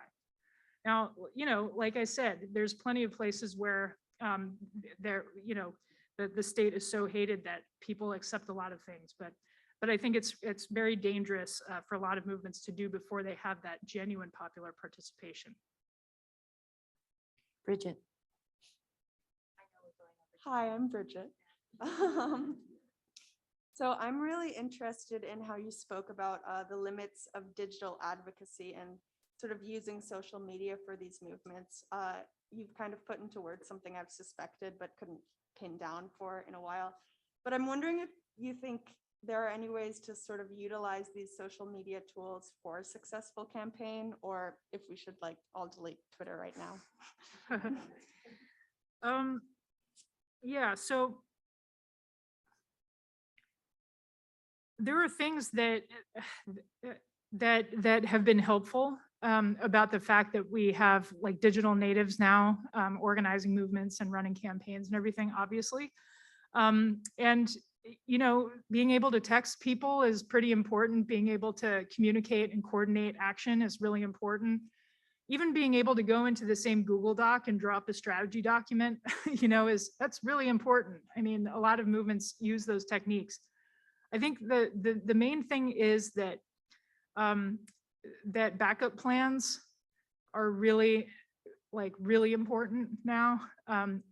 Now, you know, like I said, there's plenty of places where you know, the state is so hated that people accept a lot of things, but I think it's very dangerous for a lot of movements to do before they have that genuine popular participation. Bridget. Hi, I'm Bridget. So I'm really interested in how you spoke about the limits of digital advocacy and sort of using social media for these movements. You've kind of put into words something I've suspected but couldn't pin down for in a while. But I'm wondering if you think there are any ways to sort of utilize these social media tools for a successful campaign, or if we should like all delete Twitter right now. Yeah, so there are things that have been helpful about the fact that we have like digital natives now organizing movements and running campaigns and everything, obviously. And, you know, being able to text people is pretty important. Being able to communicate and coordinate action is really important. Even being able to go into the same Google Doc and drop a strategy document, you know, that's really important. I mean, a lot of movements use those techniques. I think the main thing is that that backup plans are really important now.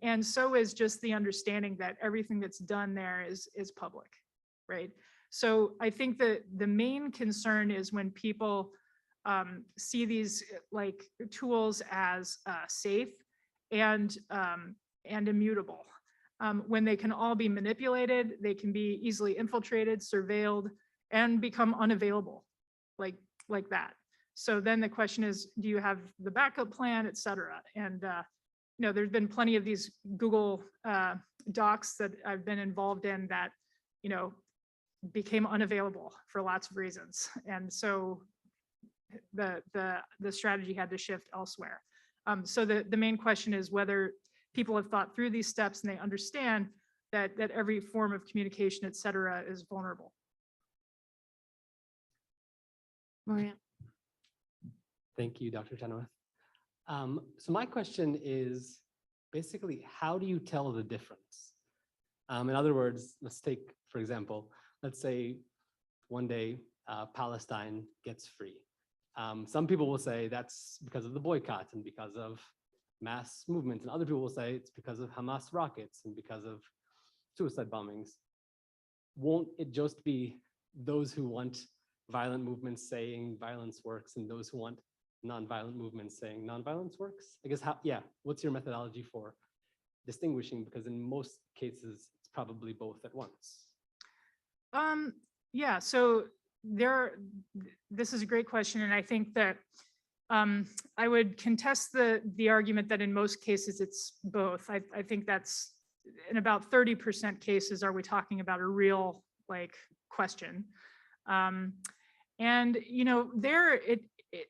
And so is just the understanding that everything that's done there is public, right? So I think that the main concern is when people see these like tools as safe and immutable. When they can all be manipulated, they can be easily infiltrated, surveilled, and become unavailable, like that. So then the question is, do you have the backup plan, et cetera? And you know, there's been plenty of these Google Docs that I've been involved in that, you know, became unavailable for lots of reasons. And so the strategy had to shift elsewhere. So the main question is whether people have thought through these steps and they understand that every form of communication, et cetera, is vulnerable. Maria. Thank you, Dr. Chenoweth. So my question is basically, how do you tell the difference? In other words, let's take, for example, let's say one day Palestine gets free. Some people will say that's because of the boycott and because of mass movements, and other people will say it's because of Hamas rockets and because of suicide bombings. Won't it just be those who want violent movements saying violence works and those who want nonviolent movements saying nonviolence works? I guess what's your methodology for distinguishing? Because in most cases, it's probably both at once. Yeah, so this is a great question, and I think that I would contest the argument that in most cases it's both. I think that's in about 30% cases are we talking about a real like question. And there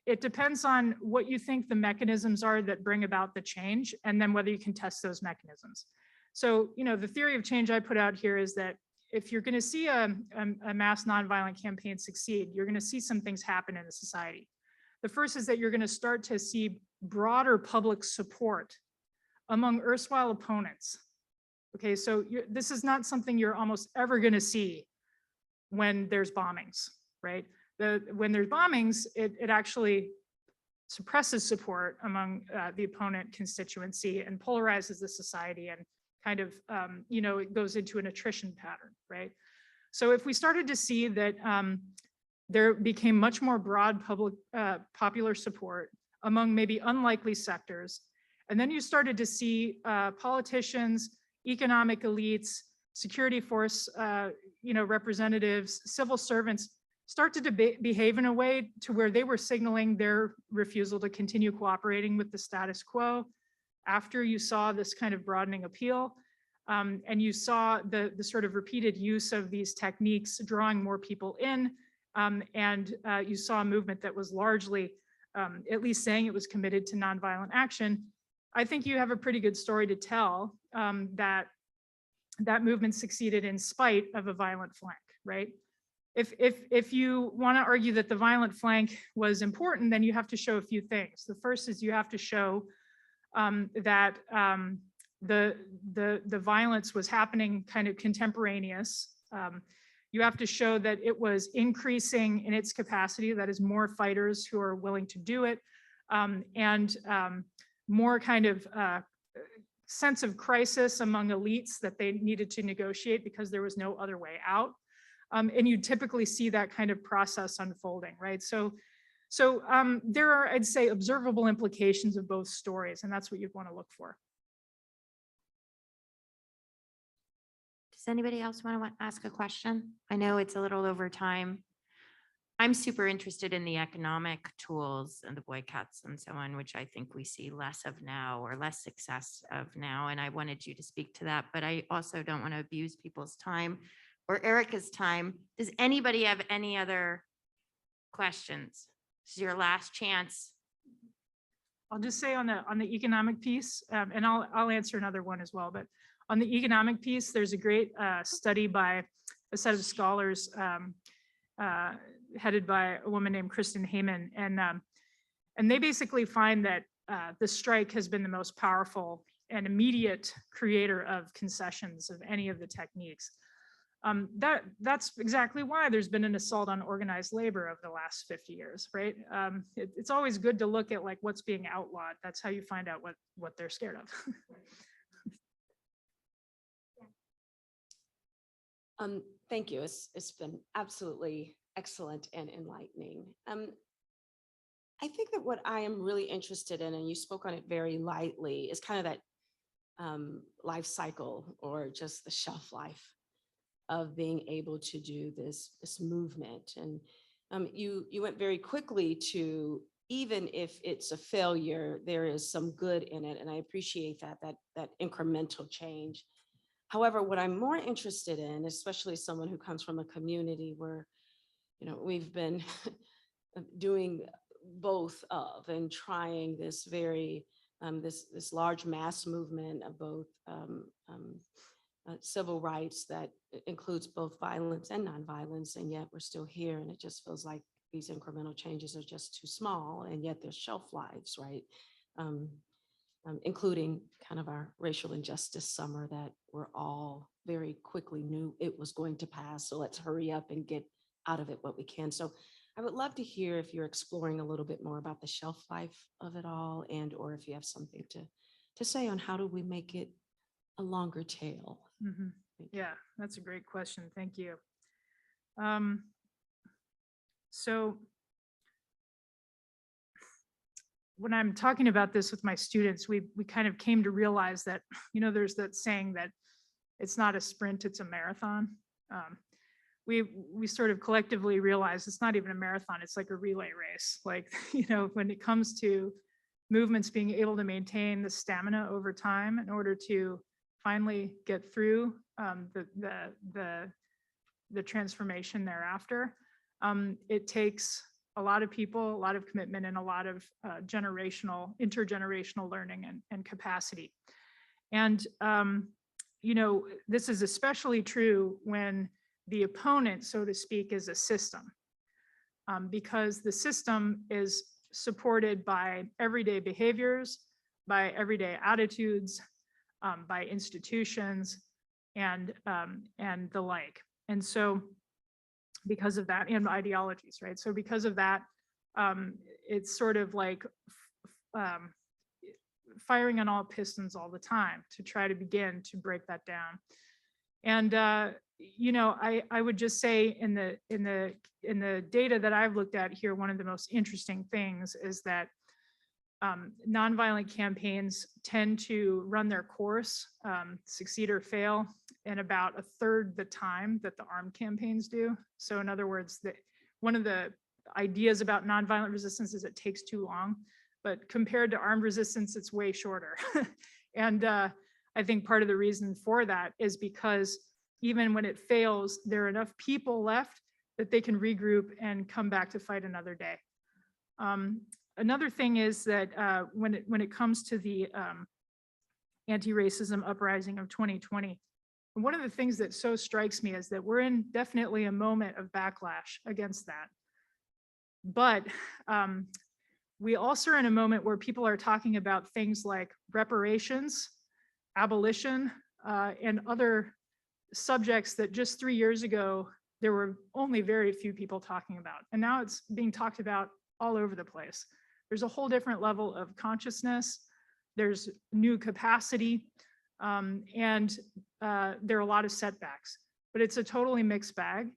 it depends on what you think the mechanisms are that bring about the change, and then whether you can test those mechanisms. So the theory of change I put out here is that if you're going to see a mass nonviolent campaign succeed, you're going to see some things happen in the society. The first is that you're going to start to see broader public support among erstwhile opponents. Okay, so this is not something you're almost ever going to see when there's bombings, right? When there's bombings, it actually suppresses support among the opponent constituency and polarizes the society, and kind of, it goes into an attrition pattern, right? So if we started to see that there became much more broad popular support among maybe unlikely sectors, and then you started to see politicians, economic elites, security force, representatives, civil servants start to behave in a way to where they were signaling their refusal to continue cooperating with the status quo. After you saw this kind of broadening appeal, and you saw the sort of repeated use of these techniques drawing more people in, and you saw a movement that was largely at least saying it was committed to nonviolent action, I think you have a pretty good story to tell that movement succeeded in spite of a violent flank, right? If you want to argue that the violent flank was important, then you have to show a few things. The first is you have to show that the violence was happening kind of contemporaneous. You have to show that it was increasing in its capacity, that is more fighters who are willing to do it, and more kind of sense of crisis among elites that they needed to negotiate because there was no other way out. And you typically see that kind of process unfolding, right? So there are, I'd say, observable implications of both stories, and that's what you'd want to look for. Does anybody else want to ask a question? I know it's a little over time. I'm super interested in the economic tools and the boycotts and so on, which I think we see less of now, or less success of now. And I wanted you to speak to that, but I also don't want to abuse people's time or Erica's time. Does anybody have any other questions? This is your last chance. I'll just say on the economic piece, and I'll answer another one as well, but on the economic piece, there's a great study by a set of scholars headed by a woman named Kristen Heyman, and they basically find that the strike has been the most powerful and immediate creator of concessions of any of the techniques. That's exactly why there's been an assault on organized labor over the last 50 years, right? It's always good to look at like what's being outlawed. That's how you find out what they're scared of. Thank you. It's been absolutely excellent and enlightening. I think that what I am really interested in, and you spoke on it very lightly, is kind of that life cycle, or just the shelf life of being able to do this movement. And you went very quickly to, even if it's a failure, there is some good in it, and I appreciate that incremental change. However, what I'm more interested in, especially someone who comes from a community where, we've been doing both of, and trying this very, this large mass movement of both civil rights that includes both violence and nonviolence, and yet we're still here, and it just feels like these incremental changes are just too small, and yet there's shelf lives, right? Including kind of our racial injustice summer that we're all very quickly knew it was going to pass. So let's hurry up and get out of it what we can. So I would love to hear if you're exploring a little bit more about the shelf life of it all, and or if you have something to say on how do we make it a longer tail. Mm-hmm. Yeah, that's a great question. Thank you. So when I'm talking about this with my students, we kind of came to realize that, there's that saying that it's not a sprint, it's a marathon. we sort of collectively realize it's not even a marathon, it's like a relay race. Like, when it comes to movements being able to maintain the stamina over time in order to finally get through the transformation thereafter. It takes a lot of people, a lot of commitment, and a lot of intergenerational learning and capacity. And, this is especially true when the opponent, so to speak, is a system, because the system is supported by everyday behaviors, by everyday attitudes, by institutions, and the like. And so because of that, and ideologies, right? So because of that, it's sort of like firing on all pistons all the time to try to begin to break that down. And I would just say in the data that I've looked at here, one of the most interesting things is that nonviolent campaigns tend to run their course, succeed or fail, in about a third the time that the armed campaigns do. So in other words, one of the ideas about nonviolent resistance is it takes too long, but compared to armed resistance, it's way shorter. And I think part of the reason for that is because even when it fails, there are enough people left that they can regroup and come back to fight another day. Another thing is that when it comes to the anti-racism uprising of 2020, one of the things that so strikes me is that we're in definitely a moment of backlash against that. But we also are in a moment where people are talking about things like reparations, abolition, and other subjects that just 3 years ago, there were only very few people talking about. And now it's being talked about all over the place. There's a whole different level of consciousness. There's new capacity, and there are a lot of setbacks, but it's a totally mixed bag.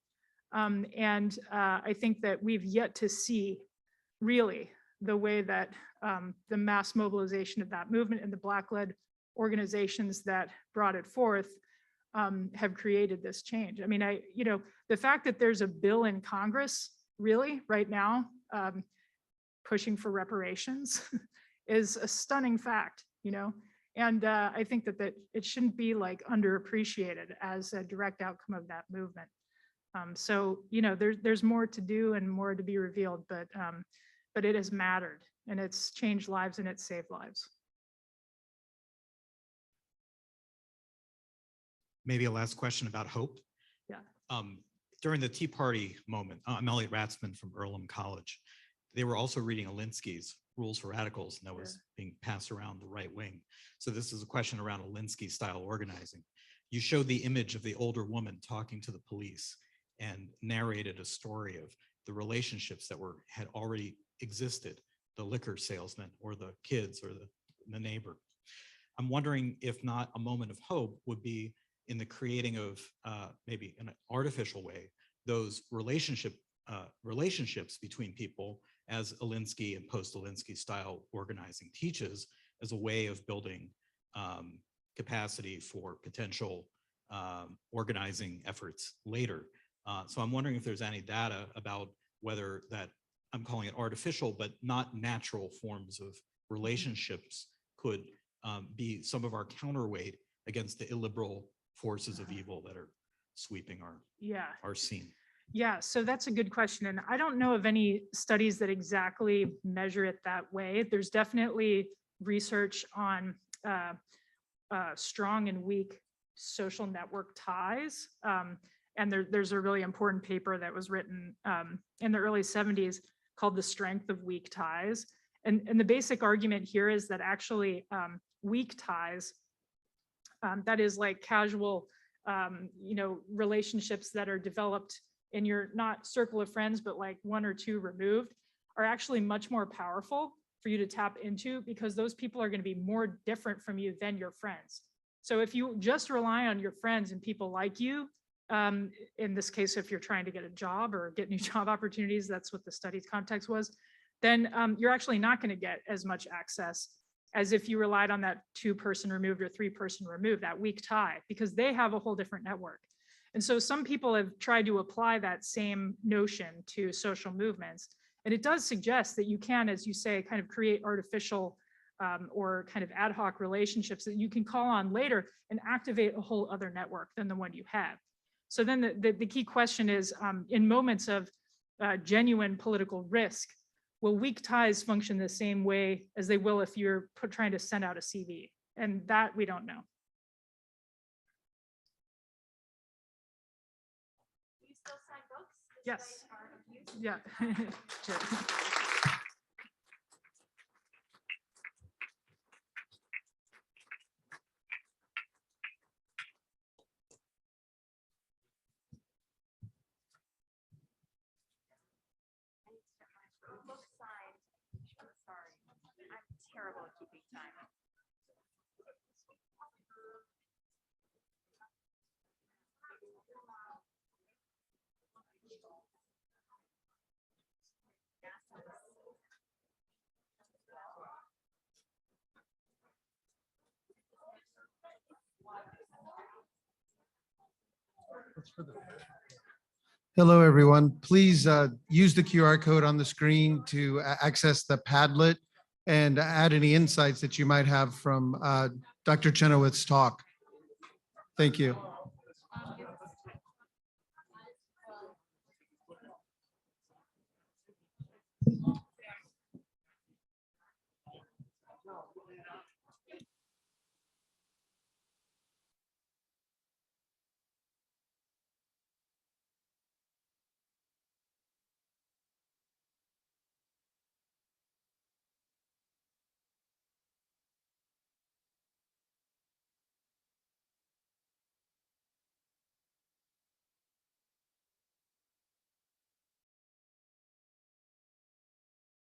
And I think that we've yet to see really the way that the mass mobilization of that movement and the Black-led organizations that brought it forth have created this change. I mean, the fact that there's a bill in Congress really right now pushing for reparations is a stunning fact, and I think that it shouldn't be like underappreciated as a direct outcome of that movement. So, there's more to do and more to be revealed, but it has mattered, and it's changed lives and it's saved lives. Maybe a last question about hope. Yeah. During the Tea Party moment, I'm Elliot Ratzman from Earlham College. They were also reading Alinsky's Rules for Radicals, and that was being passed around the right wing. So this is a question around Alinsky style organizing. You showed the image of the older woman talking to the police and narrated a story of the relationships that had already existed, the liquor salesman or the kids or the neighbor. I'm wondering if not a moment of hope would be in the creating of maybe in an artificial way, those relationships between people, as Alinsky and post-Alinsky style organizing teaches, as a way of building capacity for potential organizing efforts later. So I'm wondering if there's any data about whether that, I'm calling it artificial, but not natural forms of relationships could be some of our counterweight against the illiberal forces of evil that are sweeping our scene. Yeah, so that's a good question. And I don't know of any studies that exactly measure it that way. There's definitely research on strong and weak social network ties. And there's a really important paper that was written in the early 70s called The Strength of Weak Ties. And the basic argument here is that actually weak ties, that is like casual, relationships that are developed in your not circle of friends, but like one or two removed, are actually much more powerful for you to tap into, because those people are going to be more different from you than your friends. So if you just rely on your friends and people like you, in this case, if you're trying to get a job or get new job opportunities, that's what the study's context was, then you're actually not going to get as much access as if you relied on that 2-person removed or 3-person removed, that weak tie, because they have a whole different network. And so some people have tried to apply that same notion to social movements. And it does suggest that you can, as you say, kind of create artificial or kind of ad hoc relationships that you can call on later and activate a whole other network than the one you have. So then the key question is, in moments of genuine political risk, will weak ties function the same way as they will if you're trying to send out a CV? And that we don't know. Do you still sign books? Yes. Despite our abuse? Yeah. Sure. Book signed. I'm sorry. I'm terrible at keeping time. Hello, everyone. Please use the QR code on the screen to access the Padlet and add any insights that you might have from Dr. Chenoweth's talk. Thank you.